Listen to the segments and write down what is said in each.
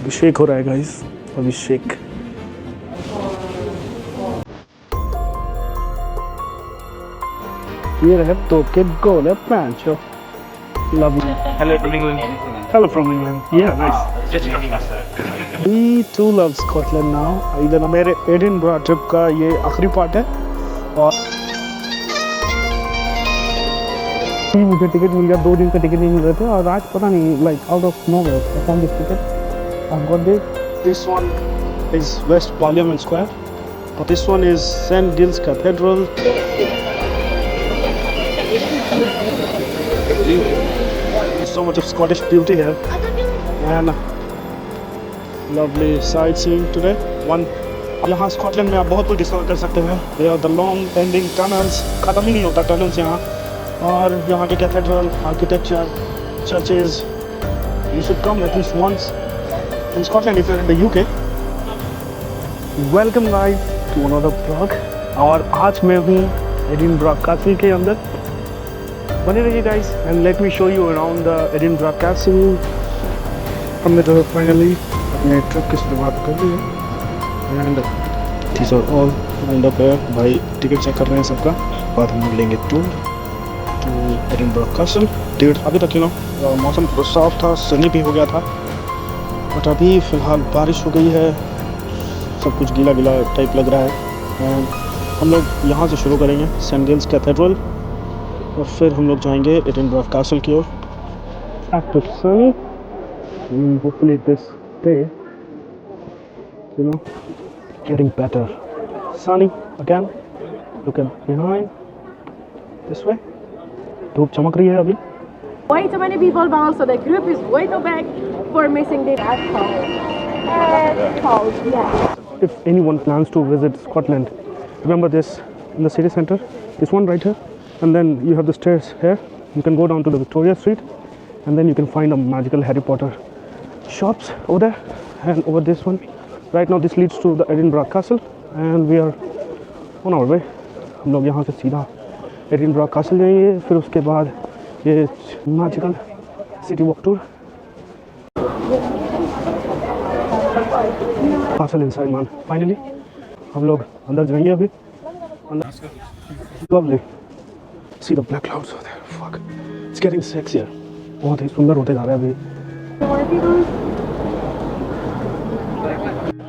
अभिषेक हो रहा है गाइस, अभिषेक। ये रहे तो के गोल है Pancho. Lovely. Hello from England. Hello from England. Yeah, nice. Just from England. We too love Scotland now. इधर मेरे एडिनबरा ट्रिप का ये आखिरी पार्ट है और मुझे टिकट मिल गया, 2 दिन का टिकट नहीं मिल रहे थे और आज पता नहीं like out of nowhere I found this ticket. I got this one is west Parliament Square but this one is St Giles Cathedral. So much of Scottish beauty here and lovely sightseeing today. यहाँ Scotland में आप बहुत कुछ discover कर सकते हैं। There are the long ending tunnels, ख़त्म ही नहीं होता टनल्स यहाँ, और यहाँ के cathedral architecture, churches. You should come at least once in Scotland if you're in the UK. Welcome guys to another vlog। और आज मैं हूँ एडिनबरा कैसल के अंदर। बने रहिए guys and let me show you around the Edinburgh castle. हमने जो फाइनली अपने ट्रिप की शुरुआत कर ली है and these are all lined up है। भाई टिकट चेक कर रहे हैं सबका, बाद हम लेंगे tour to Edinburgh Castle. Ticket अभी तक मौसम थोड़ा साफ था, सनी भी हो गया था, बट अभी फ़िलहाल बारिश हो गई है, सब कुछ गीला गीला टाइप लग रहा है। एंड हम लोग यहाँ से शुरू करेंगे सेंट गिल्स कैथेड्रल और फिर हम लोग जाएंगे एडिनबरा कैसल की ओर। After sunny hopefully this day getting better, sunny again, look at behind this way, धूप चमक रही है अभी। Way too many people, but also the group is way too big for missing the cold. Yeah. If anyone plans to visit Scotland, remember this in the city center, this one right here, and then you have the stairs here. You can go down to the Victoria Street and then you can find a magical Harry Potter shops over there and over this one. Right now this leads to the Edinburgh Castle and we are on our way। हम लोग यहाँ से सीधा Edinburgh castle जाएंगे, फिर उसके बाद ये magical city walk tour. Castle inside man, finally हम लोग अंदर जाएंगे अभी। Lovely. See the black clouds over there. Fuck. It's getting sexier. बहुत ही सुंदर होते जा रहा है अभी।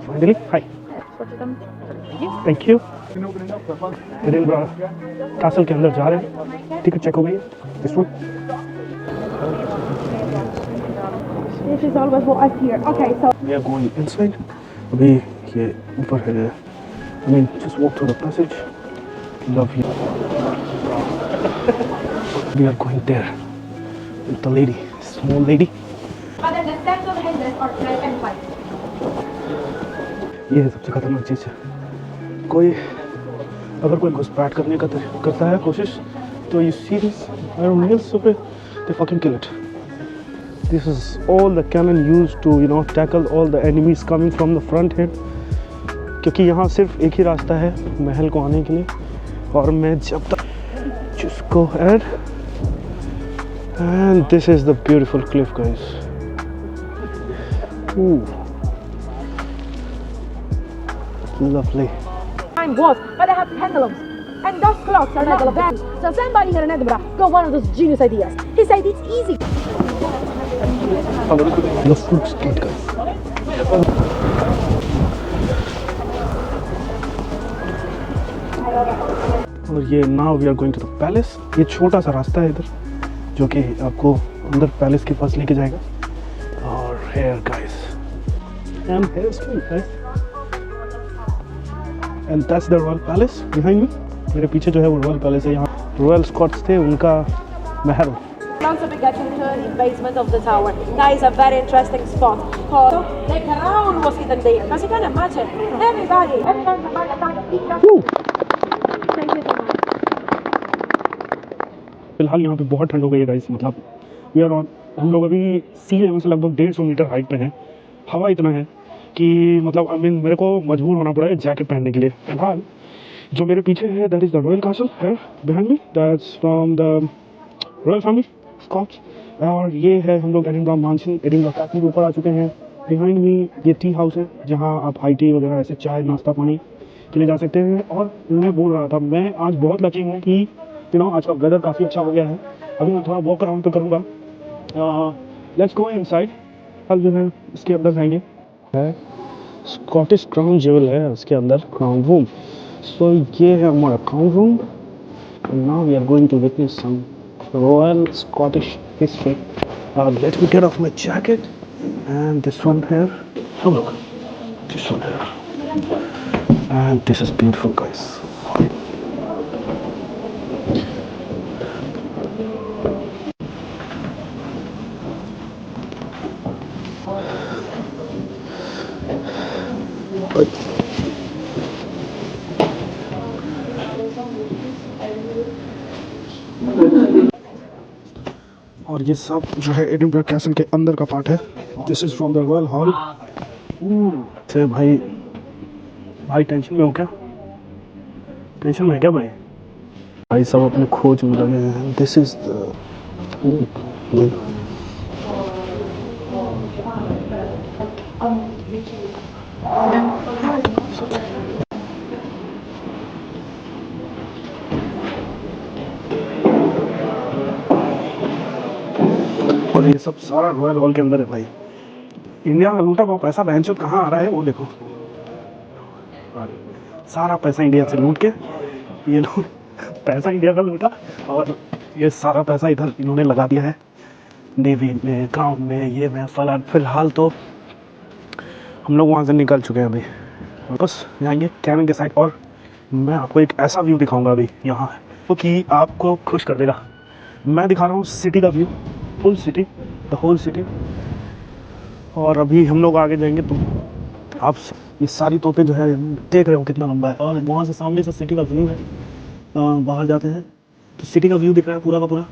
Finally, hi. Thank you. Edinburgh castle के अंदर जा रहे हैं, टिकट चेक हो गई है। This one. This is always what I hear. Okay, so We are going inside. अभी ये ऊपर है। I mean, just walk through the passage. Lovely. We are going there with the lady, small lady. ये है सबसे खतरनाक चीज़ है। अगर कोई घुसपैठ करने का करता है कोशिश, तो you see this iron nails पे, they fucking kill it. This is all the cannon used to tackle all the enemies coming from the front here. क्योंकि यहाँ सिर्फ एक ही रास्ता है महल को आने के लिए, और मैं जब तक just go ahead and this is the beautiful cliff guys. Ooh. Lovely. time was, but they have pendulums. And those clocks are not bad. So somebody here in Edinburgh got one of those genius ideas. He said it's easy. The food street guys. और ये now we are going to the palace। ये छोटा सा रास्ता है इधर जो कि आपको अंदर पैलेस के पास लेके जाएगा। और here guys, and here's me guys, and that's the royal palace behind me। मेरे पीछे जो है वो रॉयल पैलेस है। यहाँ रॉयल स्कॉट्स थे, उनका महल। Also we get into the basement of the tower. That is a very interesting spot. Called the crown was hidden there. Because you can imagine, everybody. फिलहाल यहाँ पे बहुत ठंड हो गई है गाइस, मतलब वी आर ऑन, हम लोग अभी सी लेवल से लगभग 150 मीटर हाइट पे हैं। हवा इतना है कि मतलब आई मीन मेरे को मजबूर होना पड़ा है जैकेट पहनने के लिए। फिलहाल जो मेरे पीछे है that is the royal castle है behind me, that's from the royal family Scots. और ये है हम लोग एडिनबरा मानसिन, एडिनबरा कैसल के ऊपर आ चुके हैं। बिहाइंड मी ये टी हाउस है जहाँ आप हाई टी वगैरह ऐसे चाय नाश्ता पानी के लिए जा सकते हैं। और मैं बोल रहा था मैं आज बहुत लकी हूँ कि आज का वेदर काफ़ी अच्छा हो गया है। अभी मैं थोड़ा वॉक अराउंड तो करूँगा। Let's go inside. अब जो है इसके अंदर जाएंगे। है स्कॉटिश क्राउन जेवल है उसके अंदर क्राउन रूम। सो ये है हमारा crown room. Now we are going to witness some royal Scottish history. Let me get off my jacket and this one here. Oh look, this one here, and this is beautiful, guys. और ये सब जो है Edinburgh castle के अंदर का part है। This is from the royal hall. से भाई टेंशन में हो क्या? टेंशन में क्या भाई सब अपने खोज में लगे हैं। दिस इज और ये सब सारा रॉयल हॉल के अंदर है भाई। इंडिया में लूटा हुआ पैसा बहन चोद कहाँ आ रहा है वो देखो। सारा पैसा इंडिया से लूट के ये लोग पैसा इंडिया का लूटा और ये सारा पैसा इधर इन्होंने लगा दिया है नेवी में, क्राउन में, ये में। फिलहाल तो हम लोग वहाँ से निकल चुके हैं अभी। बस जाएंगे कैबिन के साइड और मैं आपको एक ऐसा व्यू दिखाऊंगा अभी यहाँ तो कि आपको खुश कर देगा। मैं दिखा रहा हूँ सिटी का view, full city, the whole city. और अभी हम लोग आगे जाएंगे तो आप ये सारी तोपें जो है देख रहे हो कितना लंबा है। और वहाँ से सामने से सिटी का व्यू है। बाहर जाते हैं तो सिटी का व्यू दिख रहा है पूरा का पूरा।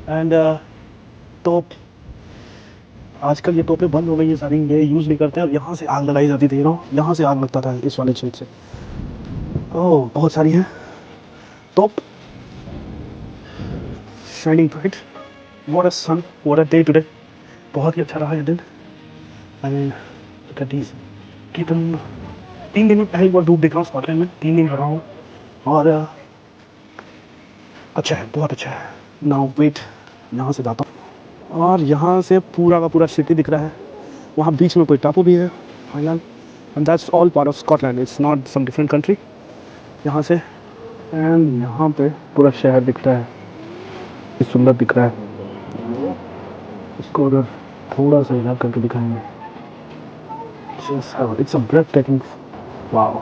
एंड तोप आजकल ये तोपें बंद हो गई है सारी, ये यूज़ नहीं करते हैं। और यहाँ से आग लगाई जाती थी यहाँ से आग लगता था इस वाले छेद से। ओह बहुत सारी हैं तोप। Shining bright, what a sun, what a day today. बहुत ही अच्छा रहा ये दिन। I mean look at this. कितन 3 दिन में पहली बार धूप देख रहा हूँ स्कॉटलैंड में। 3 दिन रहा हूँ और अच्छा है, बहुत अच्छा है। नाउ वेट, यहाँ से जाता हूँ और यहाँ से पूरा का पूरा सिटी दिख रहा है। वहाँ बीच में कोई टापू भी है, island, and that's all part of Scotland, it's not some different country. यहाँ से एंड यहाँ पे पूरा शहर दिख रहा है, ये सुंदर दिख रहा है। इसको अगर थोड़ा सा इधर करके दिखाएंगे, इट्स अ ब्रेथटेकिंग, वाओ।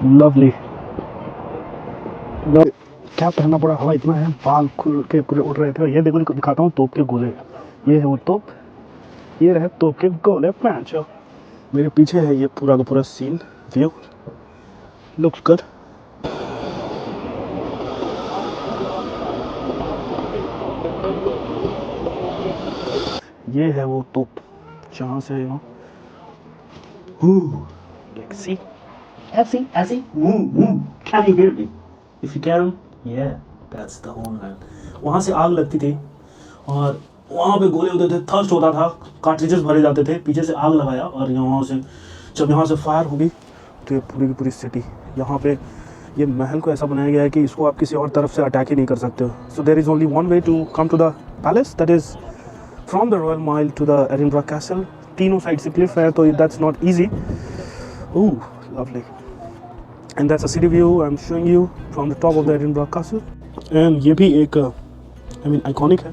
लवली। क्या पहनना पड़ा, हवा इतना है, बाल खुल के पूरे उड़ रहे थे। ये देखो इनको दिखाता हूँ तोप के गोले। ये है वो तोप, ये रहे तोप के गोले पैंच। मेरे पीछे है ये पूरा का पूरा सीन व्यू, लुक्स गुड। ये है वो तोप जहाँ से like see, ऐसी can you hear me? If you can, yeah, that's the whole land. वहाँ से आग लगती थी और वहाँ पे गोले होते थे, थर्स्ट होता था, कार्ट्रिजेस भरे जाते थे। पीछे से आग लगाया और यहाँ से जब यहाँ से फायर होगी तो ये पूरी की पूरी सिटी, यहाँ पे ये महल को ऐसा बनाया गया है कि इसको आप किसी और तरफ से अटैक ही नहीं कर सकते हो। So there is only one way to come to the palace, that is from the Royal Mile to the Edinburgh Castle. तीनों साइड से क्लिफ है तो that's not easy. Oh lovely. And that's a city view I'm showing you from the top of the Edinburgh Castle. And ये भी एक I mean iconic है,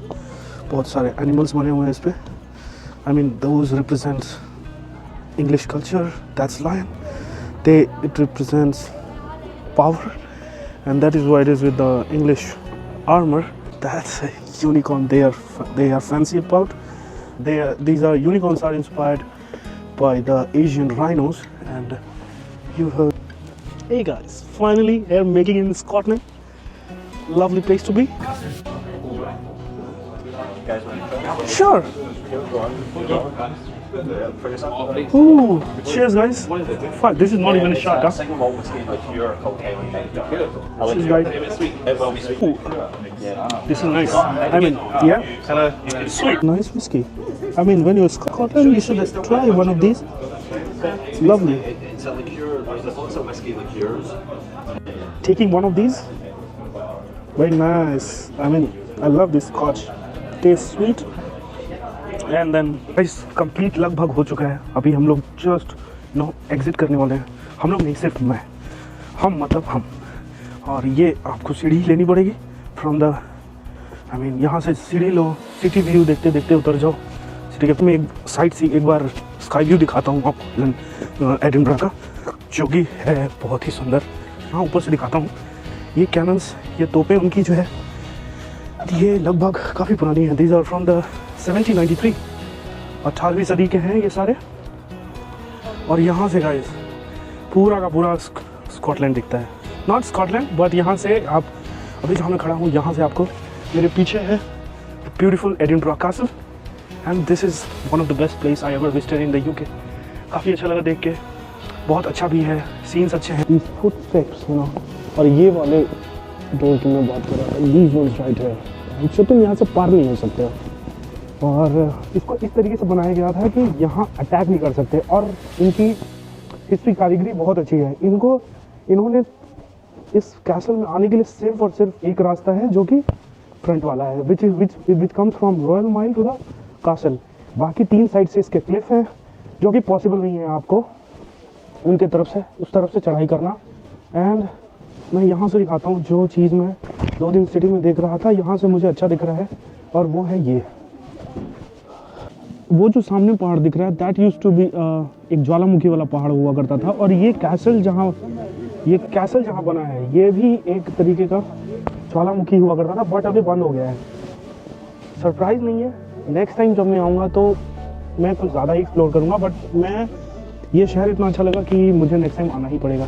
बहुत सारे animals बने हुए हैं इस पे। I mean those represents English culture. That's lion. It represents power, and that is why it is with the English armor. That's a unicorn. They are fancy about. These are unicorns are inspired by the Asian rhinos, and you heard. Hey guys, finally here making in Scotland. Lovely place to be. Sure. Ooh, cheers guys. Fuck, this is not even a shot, huh? Single malt whiskey liqueur called Highland Liqueur. This is right. Ooh, this is nice. I mean, yeah, it's sweet. Nice whiskey. I mean, when you're Scotland, you should try one of these. It's lovely. It's a liqueur. There's lots of whiskey liqueurs. Taking one of these, very nice. I mean, I love this Scotch. Tastes sweet. And then guys, complete लगभग हो चुका है. अभी हम लोग just exit करने वाले हैं. हम लोग नहीं, सिर्फ मैं, हम मतलब हम. और ये आपको सीढ़ी लेनी पड़ेगी फ्रॉम द, आई मीन यहाँ से सीढ़ी लो, सिटी व्यू देखते देखते उतर जाओ सिटी के. मैं एक साइड से एक बार स्काई व्यू दिखाता हूँ आपको एडिनबरा का, जो कि है बहुत ही सुंदर. यहाँ ऊपर से दिखाता हूँ. ये कैनन्स, ये तोपें उनकी जो है, ये लगभग काफ़ी पुरानी है. दीज आर फ्रॉम द 1793, 18वीं सदी के हैं ये सारे. और यहाँ से गाइस पूरा का पूरा स्कॉटलैंड दिखता है. नॉट स्कॉटलैंड बट यहाँ से आप, अभी जहाँ मैं खड़ा हूँ यहाँ से आपको, मेरे पीछे है beautiful Edinburgh castle. And this is one of the best place I ever visited in the UK. काफ़ी अच्छा लगा देख के, बहुत अच्छा भी है, सीन्स अच्छे हैं. These footsteps, you know. और ये वाले डोर की मैं बात कर रहा था, दीज वंस राइट है, जो तुम यहाँ से पार नहीं हो सकते हो. और इसको इस तरीके से बनाया गया था कि यहाँ अटैक नहीं कर सकते. और इनकी हिस्ट्री, कारीगरी बहुत अच्छी है. इन्होंने इस कैसल में आने के लिए सिर्फ और सिर्फ एक रास्ता है, जो कि फ्रंट वाला है, which comes from Royal Mile to the castle. बाकी 3 साइड से इसके क्लिफ हैं, जो कि पॉसिबल नहीं है आपको उनके तरफ से, उस तरफ से चढ़ाई करना. एंड मैं यहाँ से दिखाता हूँ जो चीज़ मैं 2 दिन सिटी में देख रहा था, यहाँ से मुझे अच्छा दिख रहा है. और वो है ये, वो जो सामने पहाड़ दिख रहा है, दैट यूज्ड टू बी एक ज्वालामुखी वाला पहाड़ हुआ करता था. और ये कैसल जहाँ बना है, ये भी एक तरीके का ज्वालामुखी हुआ करता था, बट अभी बंद हो गया है. सरप्राइज नहीं है, नेक्स्ट टाइम जब मैं आऊँगा तो मैं कुछ ज़्यादा ही एक्सप्लोर करूँगा. बट मैं, ये शहर इतना अच्छा लगा कि मुझे नेक्स्ट टाइम आना ही पड़ेगा.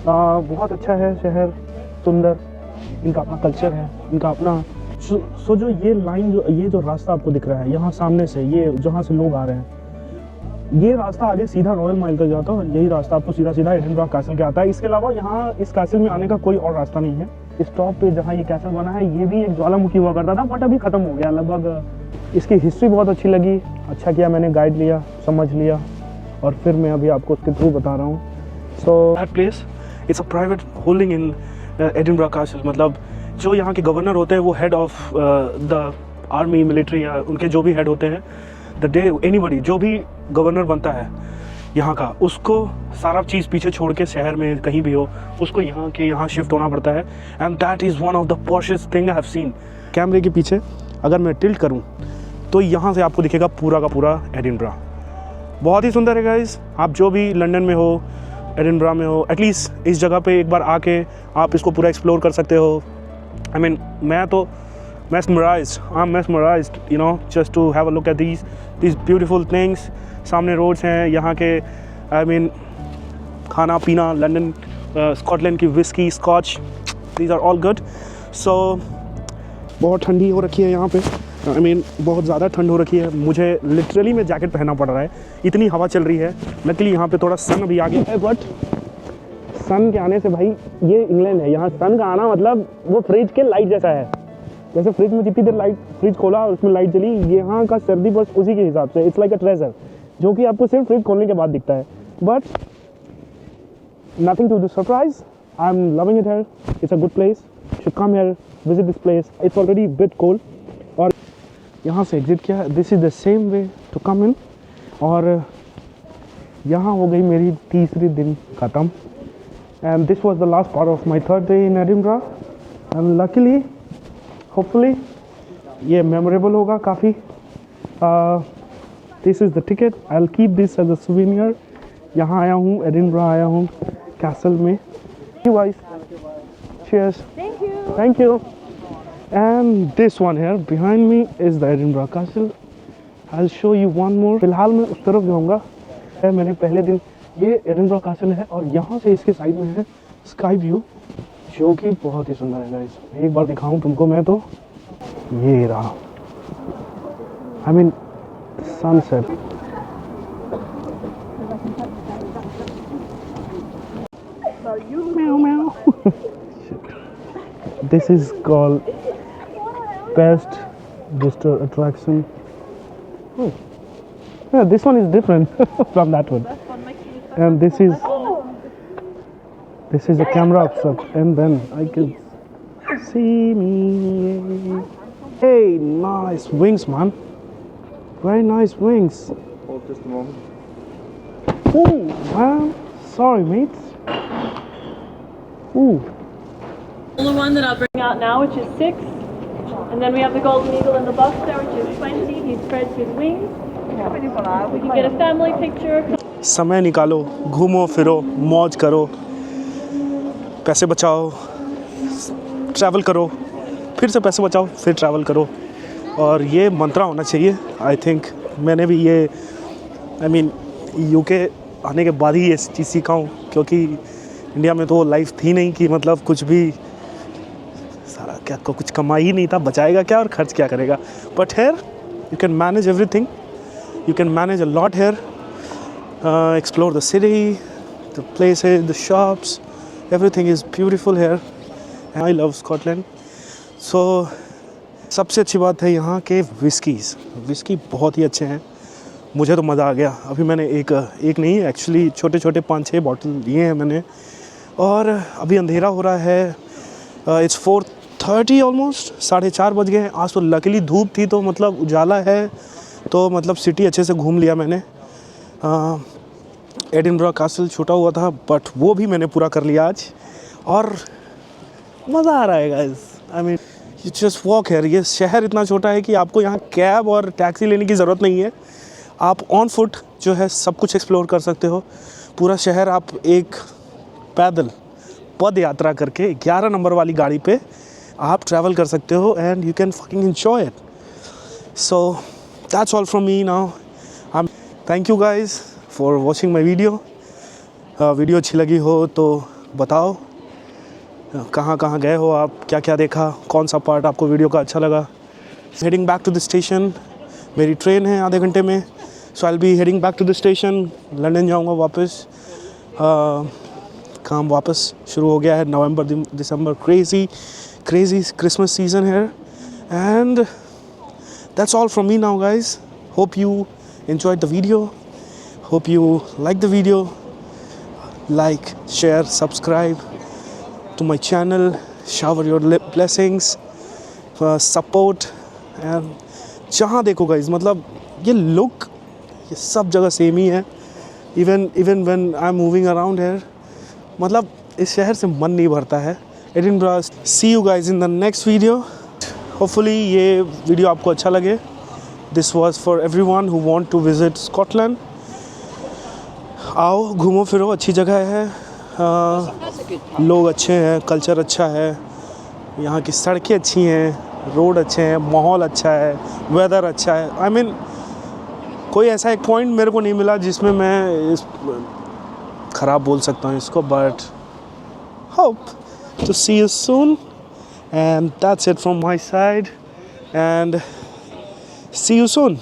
बहुत अच्छा है शहर, सुंदर. इनका अपना कल्चर है, इनका अपना. सो जो ये लाइन, ये जो रास्ता आपको दिख रहा है यहाँ सामने से, ये जहाँ से लोग आ रहे हैं, ये रास्ता आगे सीधा रॉयल माइल तक जाता है. और यही रास्ता आपको सीधा सीधा एडिनबरा कैसल के आता है. इसके अलावा यहाँ इस कैसल में आने का कोई और रास्ता नहीं है. इस टॉप पे जहाँ ये कैसल बना है, ये भी एक ज्वालामुखी हुआ करता था, बट अभी ख़त्म हो गया लगभग. इसकी हिस्ट्री बहुत अच्छी लगी, अच्छा किया मैंने गाइड लिया, समझ लिया, और फिर मैं अभी आपको उसके थ्रू बता रहा हूँ. So that place, it's a private holding in Edinburgh castle. मतलब जो यहाँ के गवर्नर होते हैं, वो head of the army, military, या उनके जो भी हेड होते हैं, द डे एनीबडी जो भी गवर्नर बनता है यहाँ का, उसको सारा चीज़ पीछे छोड़ के, शहर में कहीं भी हो, उसको यहाँ शिफ्ट होना पड़ता है. And that is one of the poshest thing I have seen. कैमरे के पीछे अगर मैं टिल्ट करूँ तो यहाँ से आपको दिखेगा पूरा का पूरा एडिनबरा. बहुत ही सुंदर है गाइस. आप जो भी लंदन में हो, एडिनबरा में हो, एटलीस्ट इस जगह पे एक बार आके आप इसको पूरा एक्सप्लोर कर सकते हो. I mean, मैं तो I'm mesmerized, you know, just to have a look at these beautiful things. सामने रोड्स हैं यहाँ के. I mean, खाना पीना, लंदन, स्कॉटलैंड की whisky, Scotch, these are all good. So, बहुत ठंडी हो रखी है यहाँ पे. I mean, बहुत ज़्यादा ठंड हो रखी है. मुझे लिटरली में जैकेट पहनना पड़ रहा है, इतनी हवा चल रही है. लकीली यहाँ पे थोड़ा सन भी आ गया है, बट सन के आने से, भाई ये इंग्लैंड है, यहाँ सन का आना मतलब वो फ्रिज के लाइट जैसा है. जैसे फ्रिज में जितनी देर लाइट, फ्रिज खोला और उसमें लाइट जली, यहाँ का सर्दी बस उसी के हिसाब से. इट्स लाइक अ ट्रेजर, जो कि आपको सिर्फ फ्रिज खोलने के बाद दिखता है. But nothing to the surprise. I am loving it here. It's a good place. Should come here, visit this place. It's already bit cold. और यहाँ से एग्जिट किया, this is the same way to come in. और यहाँ हो गई मेरी तीसरी दिन ख़त्म. And this was the last part of my 3rd day in Edinburgh. And luckily, hopefully, ये memorable होगा काफ़ी. This is the ticket. I'll keep this as a souvenir. यहाँ आया हूँ, Edinburgh आया हूँ, castle में. Thank you guys. Cheers. Thank you. Thank you. And this one here behind me is the Edinburgh Castle. I'll show you one more. फिलहाल मैं उस तरफ जाऊँगा. मैंने पहले दिन, ये एडिनबरा कैसल है और यहाँ से इसके साइड में है स्काई व्यू, जो कि बहुत ही सुंदर है गाइस. एक बार दिखाऊं तुमको मैं तो, ये रहा. I mean sunset. This is called Pest Booster Attraction. Oh. Yeah, this one is different from that one. And this is a camera obstruct, and then I can see me. Hey, nice wings, man. Very nice wings. Hold just a moment. Ooh, man. Sorry, mate. Ooh. The one that I'll bring out now, which is 6. And then we have the golden eagle in the box there, which is 20. He spreads his wings. We can get a family picture. समय निकालो, घूमो फिरो, मौज करो, पैसे बचाओ, travel करो, फिर से पैसे बचाओ, फिर ट्रैवल करो. और ये मंत्रा होना चाहिए. आई थिंक मैंने भी ये यूके आने के बाद ही ये चीज़ सीखा हूँ, क्योंकि इंडिया में तो लाइफ थी नहीं कि मतलब कुछ भी सारा क्या को कुछ कमा ही नहीं था, बचाएगा क्या और खर्च क्या करेगा. But here you can manage everything, you can manage a lot here. Explore the city, the places, the shops, everything is beautiful here. I love Scotland. So सबसे अच्छी बात है यहाँ के विस्की बहुत ही अच्छे हैं. मुझे तो मज़ा आ गया. अभी मैंने एक नहीं एक्चुअली छोटे 5-6 बॉटल लिए हैं मैंने. और अभी अंधेरा हो रहा है. इट्स 4:30 ऑलमोस्ट, 4:30 बज गए हैं. आज तो लकीली धूप थी तो मतलब उजाला है, तो मतलब सिटी अच्छे से घूम लिया मैंने. एडिनबरा कासल छूटा हुआ था, बट वो भी मैंने पूरा कर लिया आज. और मज़ा आ रहा है guys. You just walk here. ये शहर इतना छोटा है कि आपको यहाँ कैब और टैक्सी लेने की ज़रूरत नहीं है. आप ऑन फुट जो है सब कुछ एक्सप्लोर कर सकते हो. पूरा शहर आप एक पैदल पद यात्रा करके 11 नंबर वाली गाड़ी पे आप ट्रैवल कर सकते हो, and you can fucking enjoy it. So that's all from me now. Thank you guys for watching my video. Video अच्छी लगी हो तो बताओ कहाँ कहाँ गए हो आप, क्या क्या देखा, कौन सा पार्ट आपको वीडियो का अच्छा लगा. Heading back to the station. मेरी ट्रेन है आधे घंटे में. So I will be heading back to the station. London जाऊँगा वापस. काम वापस शुरू हो गया है. नवंबर दिसंबर क्रेज़ी क्रिसमस सीज़न है. And that's all from me now guys. Hope you enjoyed the video. Hope you like the video. Like, share, subscribe to my channel. Shower your blessings, support. And जहाँ देखो guys, मतलब ये look ये सब जगह same ही है. Even when I'm moving around here, मतलब इस शहर से मन नहीं भरता है. Edinburgh. See you guys in the next video. Hopefully ये वीडियो आपको अच्छा लगे. This was for everyone who want to visit Scotland. आओ घूमो फिरो, अच्छी जगह है. लोग अच्छे हैं, कल्चर अच्छा है, यहाँ की सड़कें अच्छी हैं, रोड अच्छे हैं, माहौल अच्छा है, वेदर अच्छा है. कोई ऐसा एक पॉइंट मेरे को नहीं मिला जिसमें मैं ख़राब बोल सकता हूँ इसको. But hope to see you soon. And that's it from my side. And see you soon.